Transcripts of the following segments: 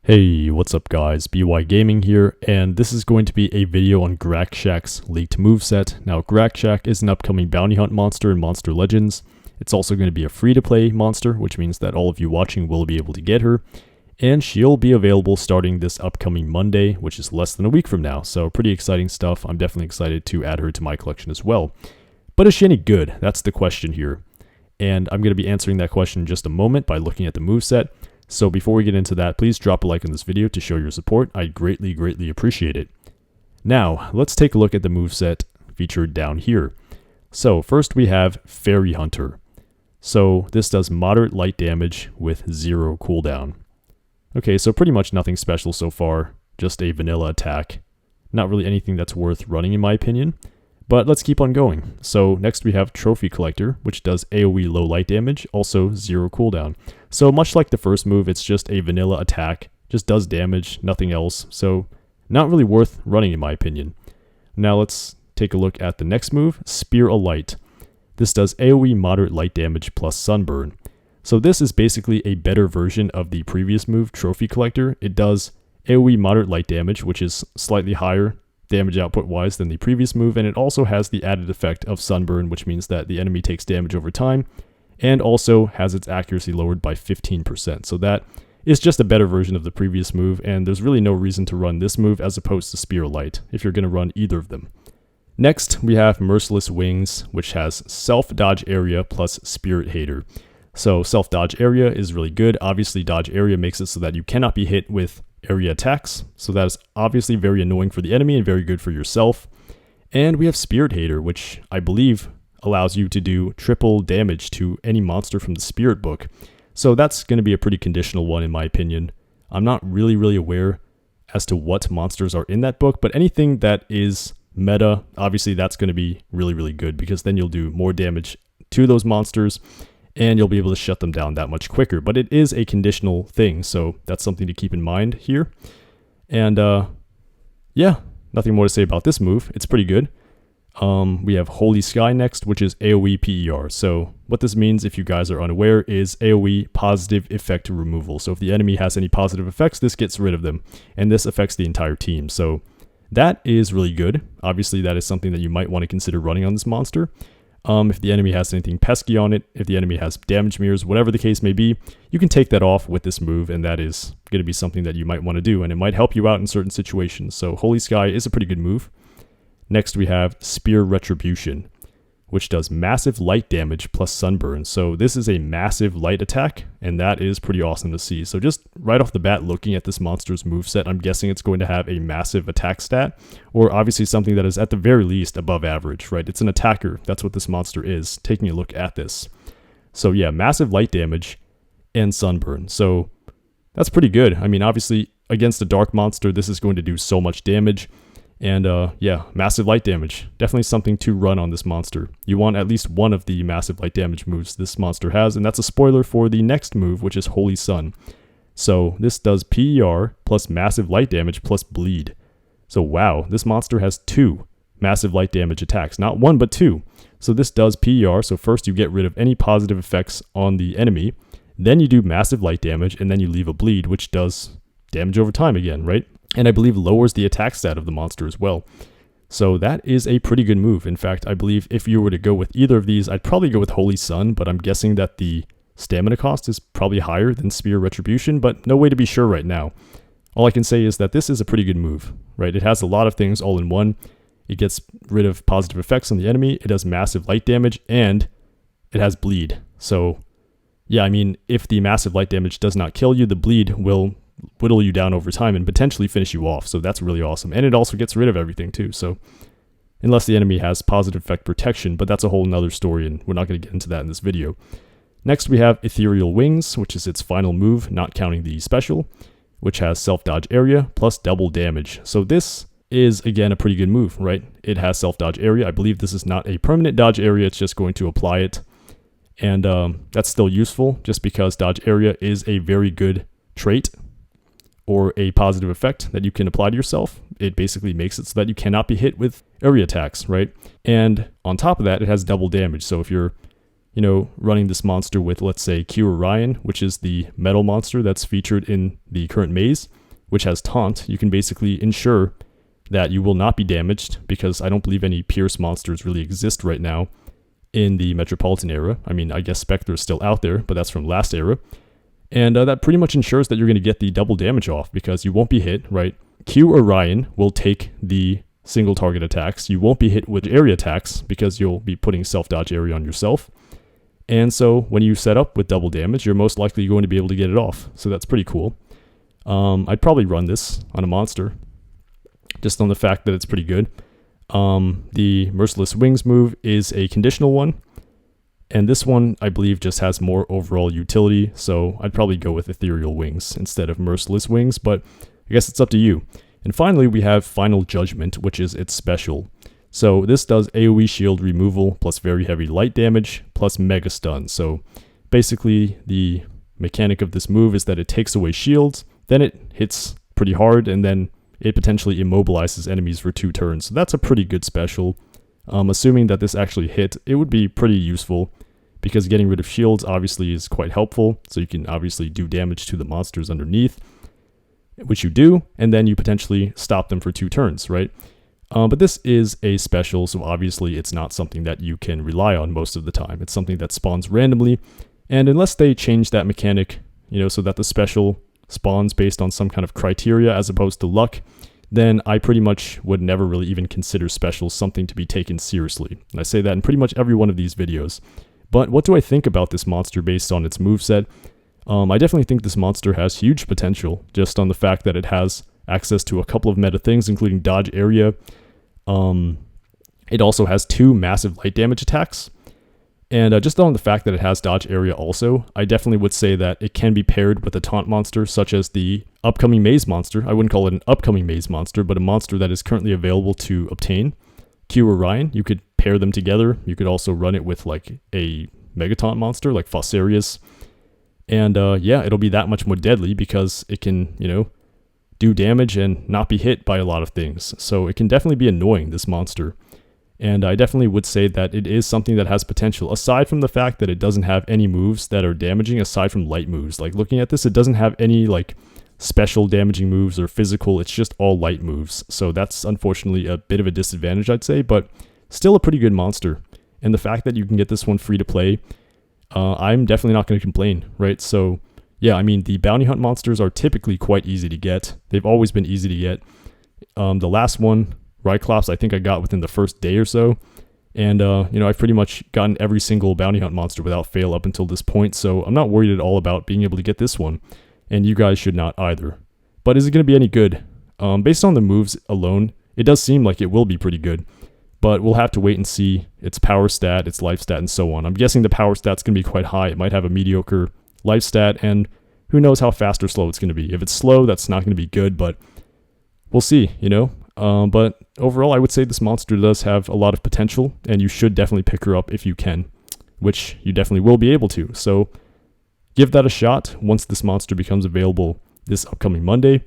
Hey, what's up guys, BY Gaming here, and this is going to be a video on Grakshak's leaked moveset. Now, Grakshak is an upcoming bounty hunt monster in Monster Legends. It's also going to be a free-to-play monster, which means that all of you watching will be able to get her. And she'll be available starting this upcoming Monday, which is less than a week from now. So pretty exciting stuff. I'm definitely excited to add her to my collection as well. But is she any good? That's the question here. And I'm going to be answering that question in just a moment by looking at the moveset. So before we get into that, please drop a like on this video to show your support. I'd greatly appreciate it. Now, let's take a look at the moveset featured down here. So first we have Fairy Hunter. So this does moderate light damage with 0 cooldown. Okay, so pretty much nothing special so far, just a vanilla attack. Not really anything that's worth running in my opinion. But let's keep on going. So next we have Trophy Collector, which does AoE low light damage, also 0 cooldown. So much like the first move, it's just a vanilla attack, just does damage, nothing else. So not really worth running in my opinion. Now let's take a look at the next move, Spear of Light. This does AoE moderate light damage plus sunburn. So this is basically a better version of the previous move, Trophy Collector. It does AoE moderate light damage, which is slightly higher damage output wise than the previous move, and it also has the added effect of sunburn, which means that the enemy takes damage over time, and also has its accuracy lowered by 15%. So that is just a better version of the previous move, and there's really no reason to run this move as opposed to Spear of Light if you're going to run either of them. Next, we have Merciless Wings, which has self-dodge area plus Spirit Hater. So self-dodge area is really good. Obviously, dodge area makes it so that you cannot be hit with area attacks, so that is obviously very annoying for the enemy and very good for yourself. And we have Spirit Hater, which I believe allows you to do triple damage to any monster from the Spirit book. So that's going to be a pretty conditional one in my opinion. I'm not really aware as to what monsters are in that book, but anything that is meta, obviously that's going to be really good, because then you'll do more damage to those monsters and you'll be able to shut them down that much quicker. But it is a conditional thing, so that's something to keep in mind here. And yeah, nothing more to say about this move. It's pretty good. We have Holy Sky next, which is AoE PER. So what this means, if you guys are unaware, is AoE positive effect removal. So if the enemy has any positive effects, this gets rid of them, and this affects the entire team. So that is really good. Obviously, that is something that you might want to consider running on this monster. If the enemy has anything pesky on it, if the enemy has damage mirrors, whatever the case may be, you can take that off with this move, and that is going to be something that you might want to do, and it might help you out in certain situations. So Holy Sky is a pretty good move. Next we have Spear Retribution, which does massive light damage plus sunburn. So this is a massive light attack, and that is pretty awesome to see. So just right off the bat, looking at this monster's moveset, I'm guessing it's going to have a massive attack stat, or obviously something that is at the very least above average, right? It's an attacker. That's what this monster is, taking a look at this. So yeah, massive light damage and sunburn. So that's pretty good. I mean, obviously against a dark monster, this is going to do so much damage. And yeah, massive light damage. Definitely something to run on this monster. You want at least one of the massive light damage moves this monster has, and that's a spoiler for the next move, which is Holy Sun. So this does PER plus massive light damage plus bleed. So wow, this monster has 2 massive light damage attacks. Not 1, but 2. So this does PER, so first you get rid of any positive effects on the enemy, then you do massive light damage, and then you leave a bleed, which does damage over time again, right? And I believe lowers the attack stat of the monster as well. So that is a pretty good move. In fact, I believe if you were to go with either of these, I'd probably go with Holy Sun, but I'm guessing that the stamina cost is probably higher than Spear Retribution, but no way to be sure right now. All I can say is that this is a pretty good move, right? It has a lot of things all in one. It gets rid of positive effects on the enemy, it does massive light damage, and it has bleed. So yeah, I mean, if the massive light damage does not kill you, the bleed will whittle you down over time and potentially finish you off. So that's really awesome. And it also gets rid of everything too. So unless the enemy has positive effect protection, but that's a whole nother story, and we're not going to get into that in this video. Next we have Ethereal Wings, which is its final move, not counting the special, which has self-dodge area plus double damage. So this is again a pretty good move, right? It has self-dodge area. I believe this is not a permanent dodge area, it's just going to apply it. And that's still useful just because dodge area is a very good trait, or a positive effect that you can apply to yourself. It basically makes it so that you cannot be hit with area attacks, right? And on top of that, it has double damage. So if you're, running this monster with, let's say, Q Orion, which is the metal monster that's featured in the current maze, which has taunt, you can basically ensure that you will not be damaged, because I don't believe any Pierce monsters really exist right now in the Metropolitan era. I mean, I guess Spectre is still out there, but that's from last era. And that pretty much ensures that you're going to get the double damage off, because you won't be hit, right? Q Orion will take the single target attacks. You won't be hit with area attacks, because you'll be putting self-dodge area on yourself. And so when you set up with double damage, you're most likely going to be able to get it off. So that's pretty cool. I'd probably run this on a monster, just on the fact that it's pretty good. The Merciless Wings move is a conditional one, and this one, I believe, just has more overall utility, so I'd probably go with Ethereal Wings instead of Merciless Wings, but I guess it's up to you. And finally, we have Final Judgment, which is its special. So this does AoE shield removal plus very heavy light damage plus mega stun. So basically, the mechanic of this move is that it takes away shields, then it hits pretty hard, and then it potentially immobilizes enemies for 2 turns. So that's a pretty good special. Assuming that this actually hit, it would be pretty useful, because getting rid of shields obviously is quite helpful. So you can obviously do damage to the monsters underneath, which you do, and then you potentially stop them for 2 turns, right? But this is a special, so obviously it's not something that you can rely on most of the time. It's something that spawns randomly, and unless they change that mechanic, so that the special spawns based on some kind of criteria as opposed to luck, then I pretty much would never really even consider specials something to be taken seriously. And I say that in pretty much every one of these videos. But what do I think about this monster based on its moveset? I definitely think this monster has huge potential, just on the fact that it has access to a couple of meta things, including dodge area. It also has 2 massive light damage attacks. And just on the fact that it has dodge area also, I definitely would say that it can be paired with a taunt monster, such as the upcoming maze monster. I wouldn't call it an upcoming maze monster, but a monster that is currently available to obtain. Q Orion, you could pair them together. You could also run it with like a mega taunt monster like Fossarius. And yeah, it'll be that much more deadly, because it can, do damage and not be hit by a lot of things. So it can definitely be annoying, this monster. And I definitely would say that it is something that has potential, aside from the fact that it doesn't have any moves that are damaging aside from light moves. Like, looking at this, it doesn't have any like special damaging moves or physical. It's just all light moves. So that's unfortunately a bit of a disadvantage, I'd say, but still a pretty good monster. And the fact that you can get this one free to play, I'm definitely not going to complain, right? So yeah, I mean, the bounty hunt monsters are typically quite easy to get. They've always been easy to get. The last one, Ryclops, I think I got within the first day or so. And, I've pretty much gotten every single bounty hunt monster without fail up until this point. So I'm not worried at all about being able to get this one. And you guys should not either. But is it going to be any good? Based on the moves alone, it does seem like it will be pretty good. But we'll have to wait and see its power stat, its life stat, and so on. I'm guessing the power stat's going to be quite high. It might have a mediocre life stat, and who knows how fast or slow it's going to be. If it's slow, that's not going to be good, but we'll see, But overall, I would say this monster does have a lot of potential, and you should definitely pick her up if you can, which you definitely will be able to. So give that a shot once this monster becomes available this upcoming Monday.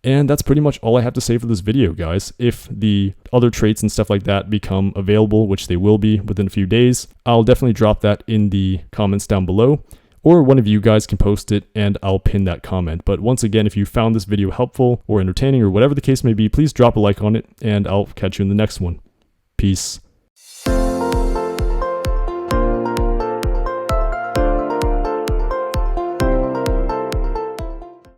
And that's pretty much all I have to say for this video, guys. If the other traits and stuff like that become available, which they will be within a few days, I'll definitely drop that in the comments down below. Or one of you guys can post it and I'll pin that comment. But once again, if you found this video helpful or entertaining or whatever the case may be, please drop a like on it and I'll catch you in the next one. Peace.